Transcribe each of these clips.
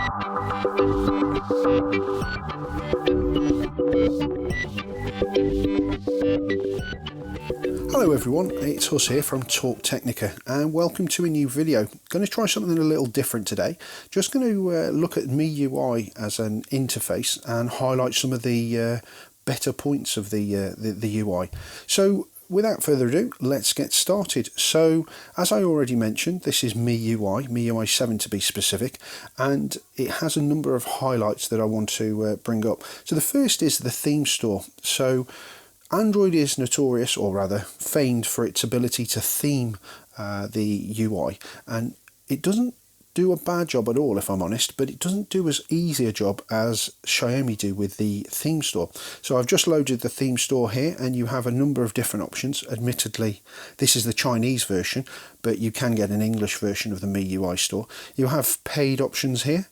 Hello everyone, it's Hus here from Talk Technica and welcome to a new video. Going to try something a little different today. Just going to look at MIUI as an interface and highlight some of the better points of the UI. So without further ado, let's get started. So as I already mentioned, this is MIUI 7 to be specific, and it has a number of highlights that I want to bring up. So the first is the theme store. So Android is notorious, or rather famed, for its ability to theme the UI, and it doesn't do a bad job at all, if I'm honest, but it doesn't do as easy a job as Xiaomi do with the theme store. So I've just loaded the theme store here, and you have a number of different options. Admittedly, this is the Chinese version, but you can get an English version of the MIUI store. You have paid options here,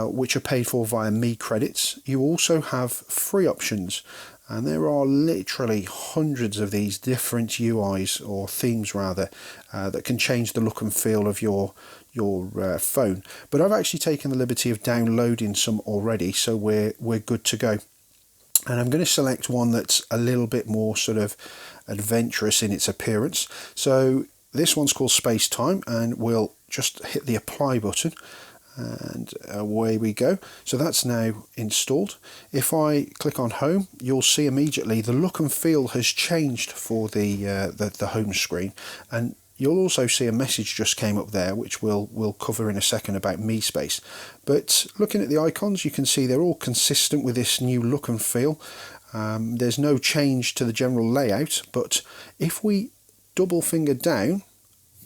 which are paid for via Mi credits. You also have free options, and there are literally hundreds of these different UIs, or themes rather, that can change the look and feel of your phone. But I've actually taken the liberty of downloading some already, so we're good to go. And I'm going to select one that's a little bit more sort of adventurous in its appearance. So this one's called Space Time, and we'll just hit the apply button. And away we go. So that's now installed. If I click on home, you'll see immediately the look and feel has changed for the home screen, and you'll also see a message just came up there, which we'll cover in a second, about Mi Space. But looking at the icons, you can see they're all consistent with this new look and feel. There's no change to the general layout, but if we double finger down,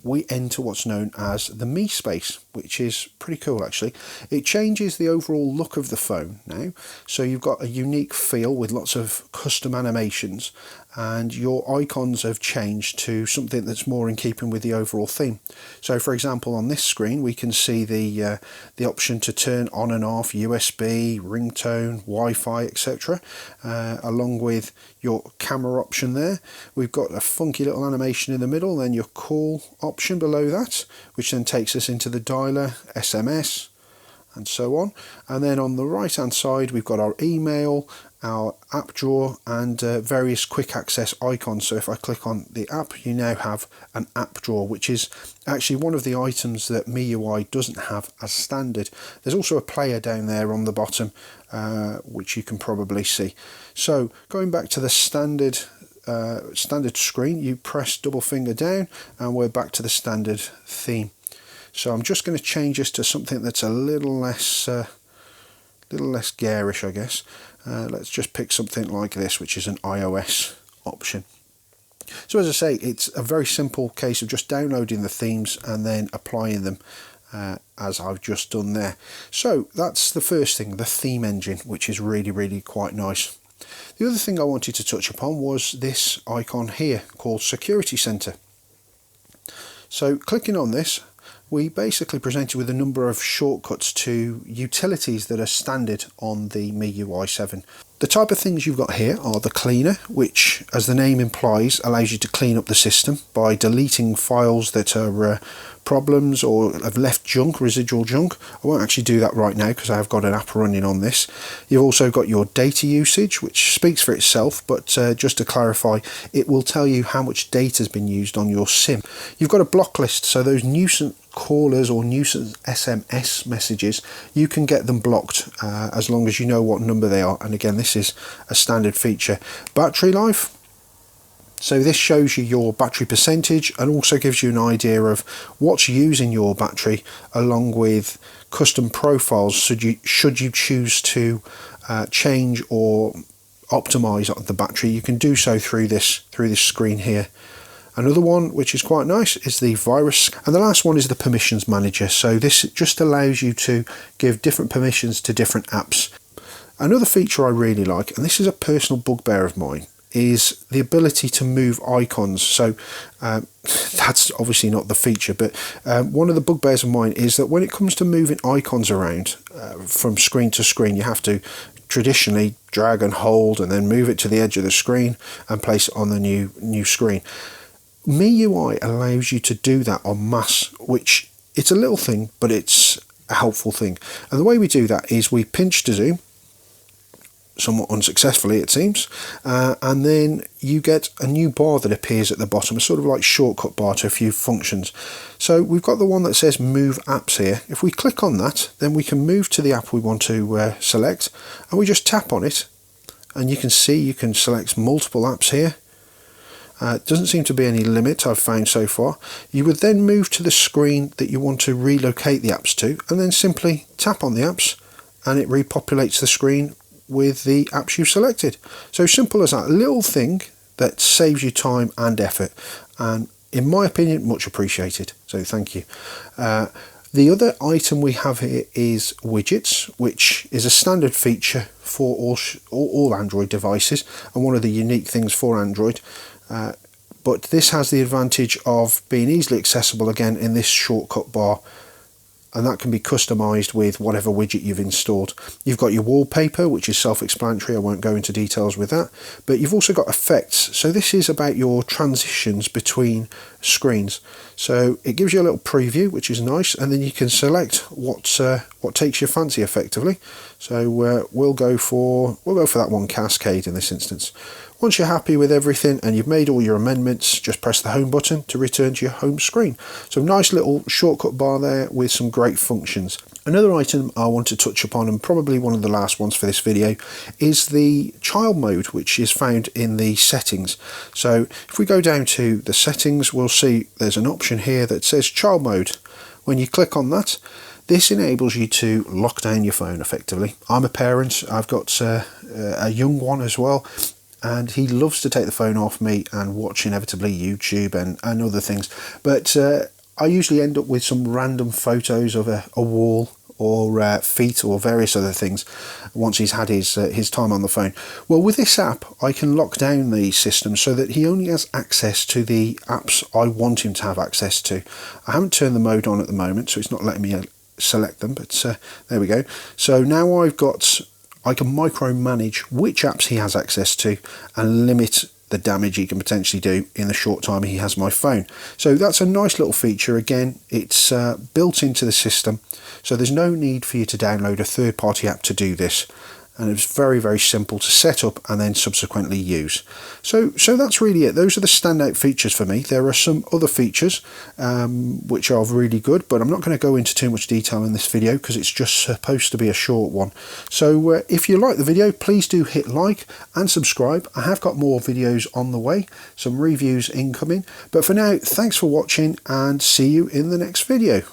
we enter what's known as the Mi Space, which is pretty cool actually. It changes the overall look of the phone now, so you've got a unique feel with lots of custom animations, and your icons have changed to something that's more in keeping with the overall theme. So for example, on this screen we can see the option to turn on and off USB, ringtone, Wi-Fi, etc., along with your camera option there. We've got a funky little animation in the middle, then your call option below that, which then takes us into the dialer, SMS, and so on. And then on the right hand side we've got our email, our app drawer, and various quick access icons. So if I click on the app, you now have an app drawer, which is actually one of the items that MIUI doesn't have as standard. There's also a player down there on the bottom, which you can probably see. So going back to the standard screen, you press double finger down and we're back to the standard theme. So I'm just going to change this to something that's a little less garish, I guess. Let's just pick something like this, which is an iOS option. So as I say, it's a very simple case of just downloading the themes and then applying them, as I've just done there. So that's the first thing, the theme engine, which is really quite nice. The other thing I wanted to touch upon was this icon here called Security Center. So clicking on this, we basically presented with a number of shortcuts to utilities that are standard on the MIUI 7. The type of things you've got here are the cleaner, which, as the name implies, allows you to clean up the system by deleting files that are problems or have left junk, residual junk. I won't actually do that right now because I have got an app running on this. You've also got your data usage, which speaks for itself, but just to clarify, it will tell you how much data has been used on your SIM. You've got a block list, so those nuisance callers or nuisance SMS messages, you can get them blocked as long as you know what number they are. And again, this is a standard feature. Battery life. So this shows you your battery percentage and also gives you an idea of what's using your battery, along with custom profiles should you choose to change or optimize the battery. You can do so through this screen here. Another one which is quite nice is the virus, and the last one is the permissions manager. So this just allows you to give different permissions to different apps. Another feature I really like, and this is a personal bugbear of mine, is the ability to move icons. So that's obviously not the feature, but one of the bugbears of mine is that when it comes to moving icons around from screen to screen, you have to traditionally drag and hold and then move it to the edge of the screen and place it on the new screen. MIUI allows you to do that en masse, which it's a little thing, but it's a helpful thing. And the way we do that is we pinch to zoom, somewhat unsuccessfully it seems, and then you get a new bar that appears at the bottom, a sort of like shortcut bar to a few functions. So we've got the one that says move apps here. If we click on that, then we can move to the app we want to select, and we just tap on it, and you can see you can select multiple apps here. Doesn't seem to be any limit I've found so far. You would then move to the screen that you want to relocate the apps to, and then simply tap on the apps and it repopulates the screen with the apps you've selected. So simple as that. A little thing that saves you time and effort, and in my opinion much appreciated, so thank you. The other item we have here is widgets, which is a standard feature for all Android devices and one of the unique things for Android. But this has the advantage of being easily accessible again in this shortcut bar, and that can be customized with whatever widget you've installed. You've got your wallpaper, which is self-explanatory, I won't go into details with that, but you've also got effects. So this is about your transitions between screens. So it gives you a little preview, which is nice, and then you can select what takes your fancy effectively. So we'll go for that one, Cascade, in this instance. Once you're happy with everything and you've made all your amendments, just press the home button to return to your home screen. So nice little shortcut bar there with some great functions. Another item I want to touch upon, and probably one of the last ones for this video, is the child mode, which is found in the settings. So if we go down to the settings, we'll see there's an option here that says child mode. When you click on that, this enables you to lock down your phone effectively. I'm a parent, I've got a young one as well, and he loves to take the phone off me and watch inevitably YouTube and other things. But I usually end up with some random photos of a wall or feet or various other things once he's had his time on the phone. Well, with this app, I can lock down the system so that he only has access to the apps I want him to have access to. I haven't turned the mode on at the moment, so it's not letting me select them, but there we go. So now I can micromanage which apps he has access to and limit the damage he can potentially do in the short time he has my phone. So that's a nice little feature. Again, it's built into the system, so there's no need for you to download a third-party app to do this. And it's very, very simple to set up and then subsequently use. So that's really it. Those are the standout features for me. There are some other features which are really good, but I'm not going to go into too much detail in this video because it's just supposed to be a short one. So if you like the video, please do hit like and subscribe. I have got more videos on the way, some reviews incoming. But for now, thanks for watching and see you in the next video.